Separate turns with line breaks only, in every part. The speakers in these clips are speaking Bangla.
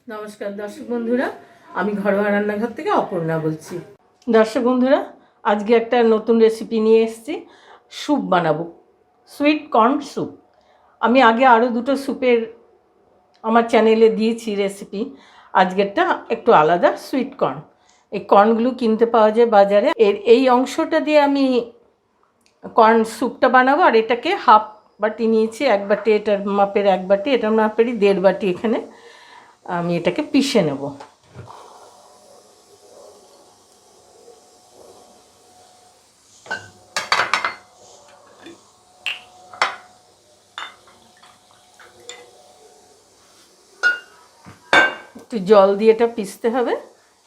নমস্কার দর্শক বন্ধুরা, আমি ঘরোয়া রান্নাঘর থেকে অপর্ণা বলছি। দর্শক বন্ধুরা, আজকে একটা নতুন রেসিপি নিয়ে এসেছি। স্যুপ বানাবো, সুইট কর্ন স্যুপ। আমি আগে আরও দুটো স্যুপের আমার চ্যানেলে দিয়েছি রেসিপি। আজকেরটা একটু আলাদা, সুইট কর্ন। এই কর্নগুলো কিনতে পাওয়া যায় বাজারে। এই অংশটা দিয়ে আমি কর্ন স্যুপটা বানাবো। আর এটাকে হাফ বাটি নিয়েছি, এক বাটি এটার মাপের, এক বাটি এটার মাপেরই 1.5 বাটি এখানে আমি এটাকে পিষে নেব। একটু জল দিয়ে এটা পিষতে হবে।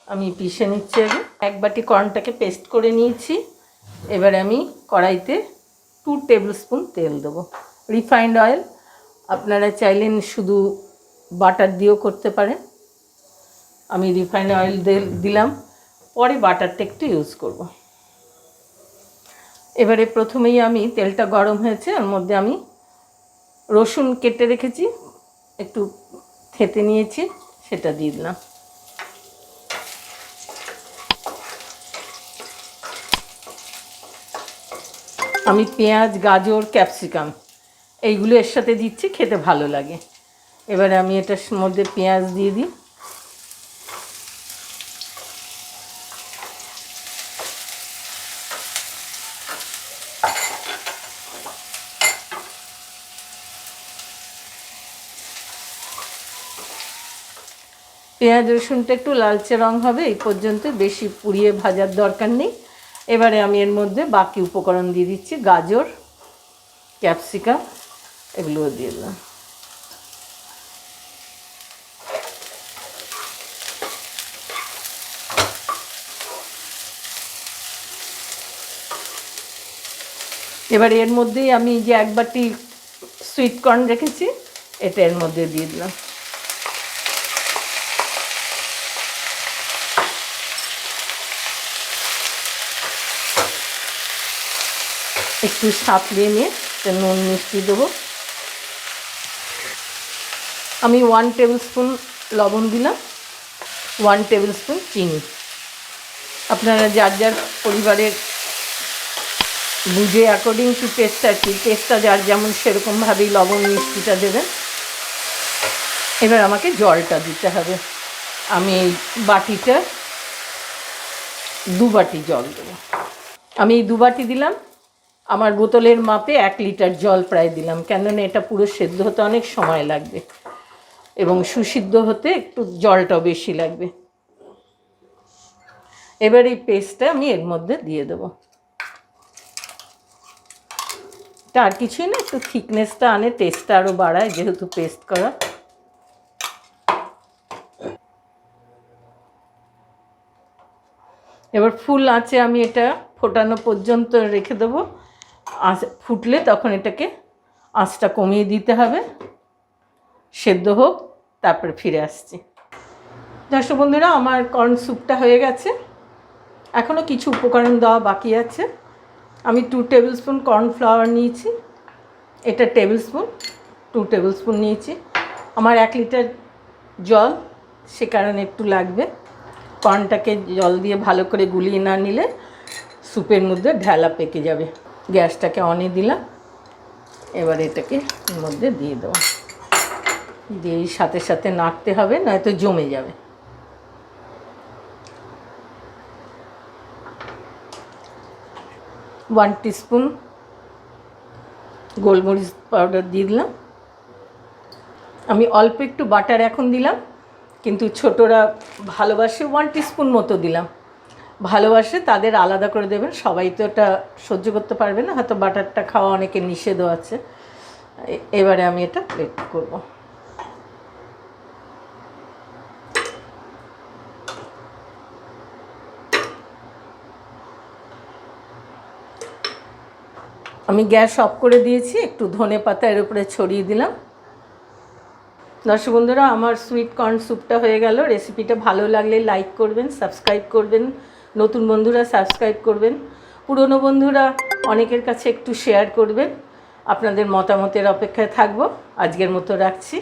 আমি পিষে নিচ্ছি। আগে 1 বাটি কর্নটাকে পেস্ট করে নিয়েছি। এবারে আমি কড়াইতে 2 টেবিল স্পুন তেল দেবো, রিফাইন্ড অয়েল। আপনারা চাইলেন শুধু বাটার দিয়েও করতে পারেন। আমি রিফাইন্ড অয়েল দিলাম, পরে বাটারটা একটু ইউজ করব। এবারে প্রথমেই আমি তেলটা গরম হয়েছে, ওর মধ্যে আমি রসুন কেটে রেখেছি, একটু থেঁতে নিয়েছি, সেটা দিয়ে দিলাম। আমি পেঁয়াজ, গাজর, ক্যাপসিকাম এইগুলো এর সাথে দিচ্ছি, খেতে ভালো লাগে। এবারে আমি এটার মধ্যে পেঁয়াজ দিয়ে দিই। পেঁয়াজ রসুনটা একটু লালচে রং হবে এই পর্যন্ত, বেশি পুড়িয়ে ভাজার দরকার নেই। এবারে আমি এর মধ্যে বাকি উপকরণ দিয়ে দিচ্ছি, গাজর, ক্যাপসিকাম এগুলোও দিয়ে দিলাম। এবার এর মধ্যেই আমি যে 1 বাটি সুইট কর্ন রেখেছি এটা এর মধ্যে দিয়ে দিলাম। একটু সাঁতলিয়ে নিয়ে নুন মিষ্টি দেবো। আমি 1 টেবিল স্পুন লবণ দিলাম, 1 টেবিল স্পুন চিনি। আপনারা যার যার পরিবারের বুঝে অ্যাকর্ডিং টু টেস্ট আর কি, টেস্টটা যার যেমন সেরকমভাবেই লবণ মিষ্টিটা দেবেন। এবার আমাকে জলটা দিতে হবে। আমি এই বাটিটা 2 বাটি জল দেবো। আমি এই 2 বাটি দিলাম। আমার বোতলের মাপে 1 লিটার জল প্রায় দিলাম, কেননা এটা পুরো সেদ্ধ হতে অনেক সময় লাগবে এবং সুসিদ্ধ হতে একটু জলটাও বেশি লাগবে। এবার এই পেস্টটা আমি এর মধ্যে দিয়ে দেবো। এটা আর কিছুই না, একটু থিকনেসটা আনে, টেস্টটা আরও বাড়ায় যেহেতু পেস্ট করা। এবার ফুল আঁচে আমি এটা ফোটানো পর্যন্ত রেখে দেবো। ফুটলে তখন এটাকে আঁচটা কমিয়ে দিতে হবে, সেদ্ধ হোক, তারপরে ফিরে আসছি। দর্শক বন্ধুরা, আমার কর্ন স্যুপটা হয়ে গেছে। এখনও কিছু উপকরণ দেওয়া বাকি আছে। আমি 2 টেবিল স্পুন কর্নফ্লাওয়ার নিয়েছি, এটা টেবিল স্পুন, 2 টেবিল স্পুন নিয়েছি। আমার 1 লিটার জল, সে কারণে একটু লাগবে। কর্নটাকে জল দিয়ে ভালো করে গুলিয়ে না নিলে স্যুপের মধ্যে ঢেলা পেকে যাবে। গ্যাসটাকে অনে দিলাম। এবার এটাকে এর মধ্যে দিয়ে দেবো, দিয়ে সাথে সাথে নাড়তে হবে, নয়তো জমে যাবে। ওয়ান টিস্পুন গোলমরিচ পাউডার দিয়ে দিলাম। আমি অল্প একটু বাটার এখন দিলাম, কিন্তু ছোটরা ভালোবাসে 1 টিস্পুন মতো দিলাম। ভালোবাসে তাদের আলাদা করে দেবেন, সবাই তো এটা সহ্য করতে পারবে না, হয়তো বাটারটা খাওয়া অনেকের নিষেধও আছে। এবারে আমি এটা প্লেট করব। আমি গ্যাস অফ করে দিয়েছি, একটু ধনেপাতা এর উপরে ছড়িয়ে দিলাম। দর্শক বন্ধুরা, আমার সুইট কর্ন স্যুপটা হয়ে গেল। রেসিপিটা ভালো লাগলে লাইক করবেন, সাবস্ক্রাইব করবেন, নতুন বন্ধুরা সাবস্ক্রাইব করবেন, পুরনো বন্ধুরা অনেকের কাছে একটু শেয়ার করবেন। আপনাদের মতামতের অপেক্ষায় থাকবো। আজকের মতো রাখছি।